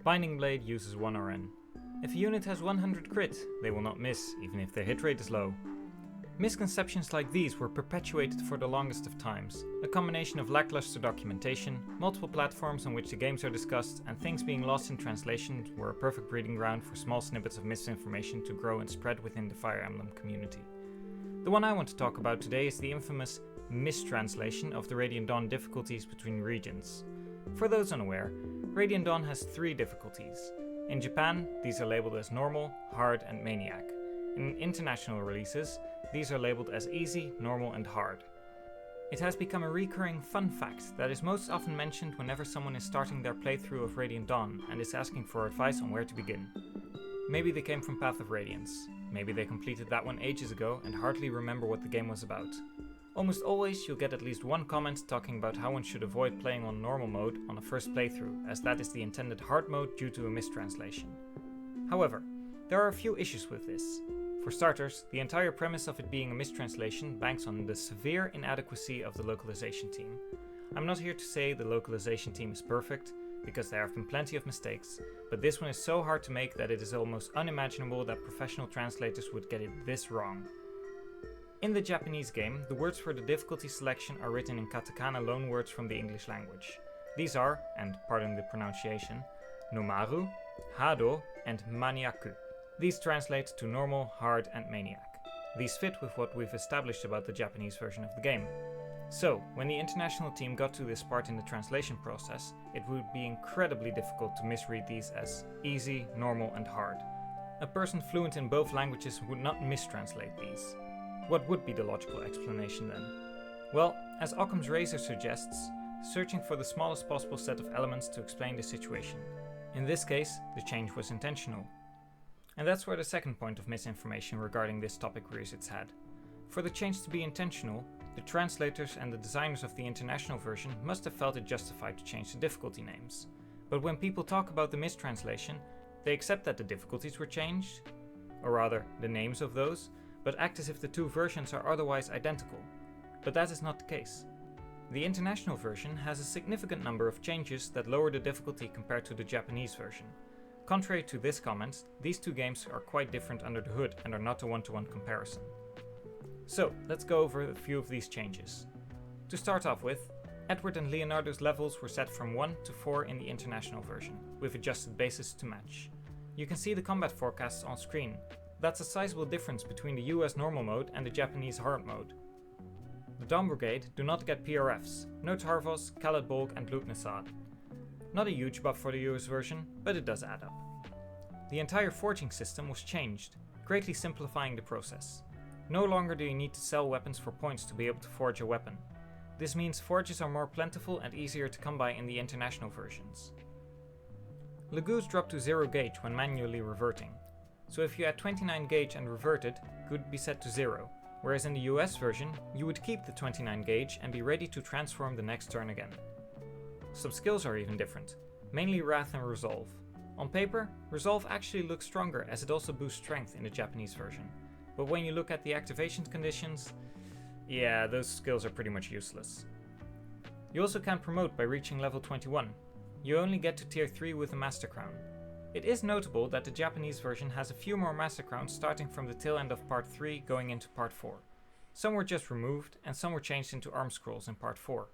Binding Blade uses 1 RN. If a unit has 100 crit, they will not miss, even if their hit rate is low. Misconceptions like these were perpetuated for the longest of times. A combination of lackluster documentation, multiple platforms on which the games are discussed, and things being lost in translation were a perfect breeding ground for small snippets of misinformation to grow and spread within the Fire Emblem community. The one I want to talk about today is the infamous mistranslation of the Radiant Dawn difficulties between regions. For those unaware, Radiant Dawn has 3 difficulties. In Japan, these are labeled as Normal, Hard, and Maniac. In international releases, these are labeled as Easy, Normal, and Hard. It has become a recurring fun fact that is most often mentioned whenever someone is starting their playthrough of Radiant Dawn and is asking for advice on where to begin. Maybe they came from Path of Radiance, maybe they completed that one ages ago and hardly remember what the game was about. Almost always you'll get at least one comment talking about how one should avoid playing on normal mode on a first playthrough, as that is the intended hard mode due to a mistranslation. However, there are a few issues with this. For starters, the entire premise of it being a mistranslation banks on the severe inadequacy of the localization team. I'm not here to say the localization team is perfect, because there have been plenty of mistakes, but this one is so hard to make that it is almost unimaginable that professional translators would get it this wrong. In the Japanese game, the words for the difficulty selection are written in katakana loanwords from the English language. These are, and pardon the pronunciation, Nomaru, Hado, and Maniaku. These translate to Normal, Hard, and Maniac. These fit with what we've established about the Japanese version of the game. So, when the international team got to this part in the translation process, it would be incredibly difficult to misread these as Easy, Normal, and Hard. A person fluent in both languages would not mistranslate these. What would be the logical explanation then? Well, as Occam's razor suggests, searching for the smallest possible set of elements to explain the situation. In this case, the change was intentional. And that's where the second point of misinformation regarding this topic rears its head. For the change to be intentional, the translators and the designers of the international version must have felt it justified to change the difficulty names. But when people talk about the mistranslation, they accept that the difficulties were changed, or rather, the names of those, but act as if the 2 versions are otherwise identical. But that is not the case. The international version has a significant number of changes that lower the difficulty compared to the Japanese version. Contrary to this comment, these 2 games are quite different under the hood and are not a one-to-one comparison. So, let's go over a few of these changes. To start off with, Edward and Leonardo's levels were set from 1 to 4 in the international version, with adjusted bases to match. You can see the combat forecasts on screen. That's a sizable difference between the US normal mode and the Japanese hard mode. The Dawn Brigade do not get PRFs, no Tarvos, Khaled Bolg and Lutnesad. Not a huge buff for the US version, but it does add up. The entire forging system was changed, greatly simplifying the process. No longer do you need to sell weapons for points to be able to forge a weapon. This means forges are more plentiful and easier to come by in the international versions. Lagoos drop to 0 gauge when manually reverting. So if you had 29 gauge and reverted, it could be set to 0, whereas in the US version, you would keep the 29 gauge and be ready to transform the next turn again. Some skills are even different, mainly Wrath and Resolve. On paper, Resolve actually looks stronger as it also boosts strength in the Japanese version, but when you look at the activation conditions, yeah, those skills are pretty much useless. You also can promote by reaching level 21. You only get to tier 3 with a Master Crown. It is notable that the Japanese version has a few more Master Crowns starting from the tail end of part 3 going into part 4. Some were just removed and some were changed into arm scrolls in part 4.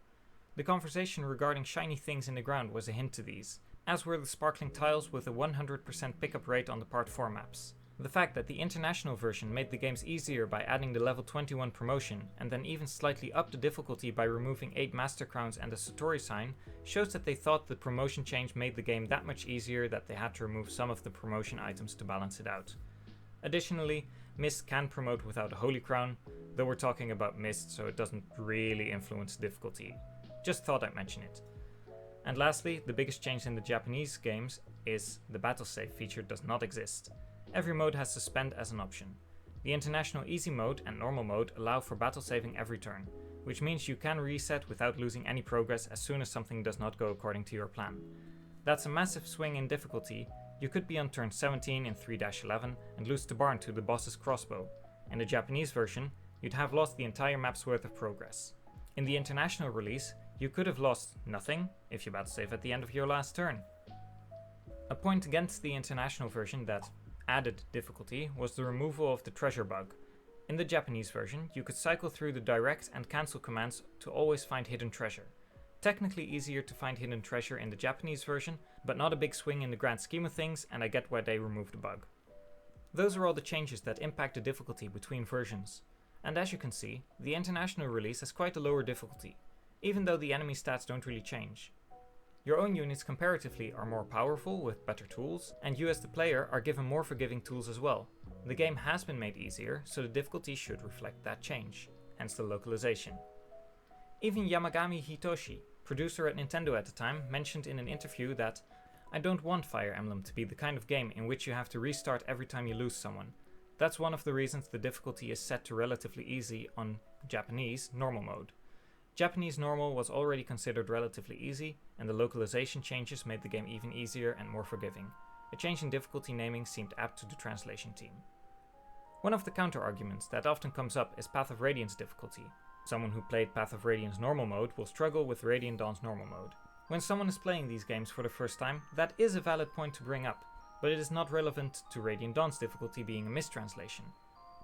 The conversation regarding shiny things in the ground was a hint to these, as were the sparkling tiles with a 100% pickup rate on the part 4 maps. The fact that the international version made the games easier by adding the level 21 promotion and then even slightly upped the difficulty by removing 8 Master Crowns and a Satori sign shows that they thought the promotion change made the game that much easier that they had to remove some of the promotion items to balance it out. Additionally, Mist can promote without a Holy Crown, though we're talking about Mist so it doesn't really influence difficulty. Just thought I'd mention it. And lastly, the biggest change in the Japanese games is the battle save feature does not exist. Every mode has suspend as an option. The international easy mode and normal mode allow for battle saving every turn, which means you can reset without losing any progress as soon as something does not go according to your plan. That's a massive swing in difficulty. You could be on turn 17 in 3-11 and lose the barn to the boss's crossbow. In the Japanese version, you'd have lost the entire map's worth of progress. In the international release, you could have lost nothing if you battle save at the end of your last turn. A point against the international version that added difficulty was the removal of the treasure bug. In the Japanese version, you could cycle through the direct and cancel commands to always find hidden treasure. Technically easier to find hidden treasure in the Japanese version, but not a big swing in the grand scheme of things, and I get why they removed the bug. Those are all the changes that impact the difficulty between versions. And as you can see, the international release has quite a lower difficulty, even though the enemy stats don't really change. Your own units comparatively are more powerful with better tools, and you as the player are given more forgiving tools as well. The game has been made easier, so the difficulty should reflect that change, hence the localization. Even Yamagami Hitoshi, producer at Nintendo at the time, mentioned in an interview that "I don't want Fire Emblem to be the kind of game in which you have to restart every time you lose someone. That's one of the reasons the difficulty is set to relatively easy on Japanese normal mode. Japanese normal was already considered relatively easy, and the localization changes made the game even easier and more forgiving. A change in difficulty naming seemed apt to the translation team." One of the counter-arguments that often comes up is Path of Radiance difficulty. Someone who played Path of Radiance normal mode will struggle with Radiant Dawn's normal mode. When someone is playing these games for the first time, that is a valid point to bring up, but it is not relevant to Radiant Dawn's difficulty being a mistranslation.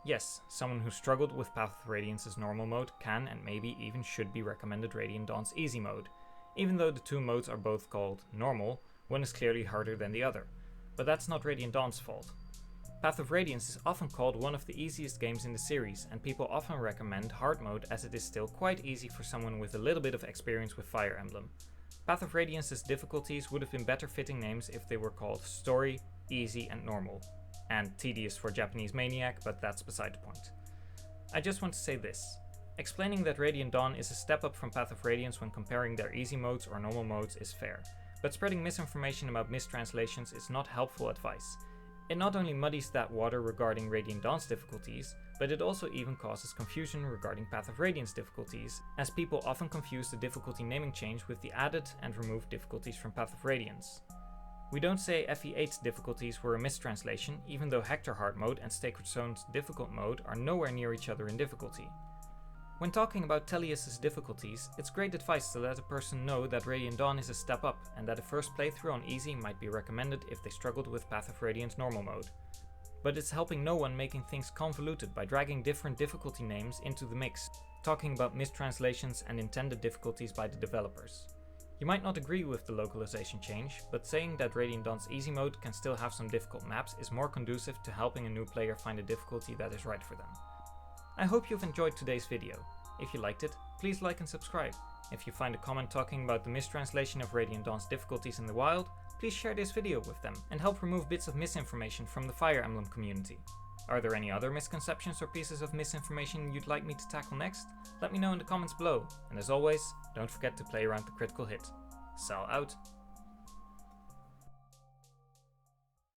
Yes, someone who struggled with Path of Radiance's normal mode can and maybe even should be recommended Radiant Dawn's easy mode. Even though the two modes are both called normal, one is clearly harder than the other. But that's not Radiant Dawn's fault. Path of Radiance is often called one of the easiest games in the series, and people often recommend hard mode as it is still quite easy for someone with a little bit of experience with Fire Emblem. Path of Radiance's difficulties would have been better fitting names if they were called Story, Easy and Normal. And tedious for Japanese Maniac, but that's beside the point. I just want to say this. Explaining that Radiant Dawn is a step up from Path of Radiance when comparing their easy modes or normal modes is fair, but spreading misinformation about mistranslations is not helpful advice. It not only muddies that water regarding Radiant Dawn's difficulties, but it also even causes confusion regarding Path of Radiance difficulties, as people often confuse the difficulty naming change with the added and removed difficulties from Path of Radiance. We don't say FE8's difficulties were a mistranslation, even though Hector Hard Mode and Sacred Zone's difficult mode are nowhere near each other in difficulty. When talking about Tellius's difficulties, it's great advice to let a person know that Radiant Dawn is a step up, and that a first playthrough on easy might be recommended if they struggled with Path of Radiance normal mode. But it's helping no one making things convoluted by dragging different difficulty names into the mix, talking about mistranslations and intended difficulties by the developers. You might not agree with the localization change, but saying that Radiant Dawn's easy mode can still have some difficult maps is more conducive to helping a new player find a difficulty that is right for them. I hope you've enjoyed today's video. If you liked it, please like and subscribe. If you find a comment talking about the mistranslation of Radiant Dawn's difficulties in the wild, please share this video with them and help remove bits of misinformation from the Fire Emblem community. Are there any other misconceptions or pieces of misinformation you'd like me to tackle next? Let me know in the comments below, and as always, don't forget to play around the critical hit. Sal out.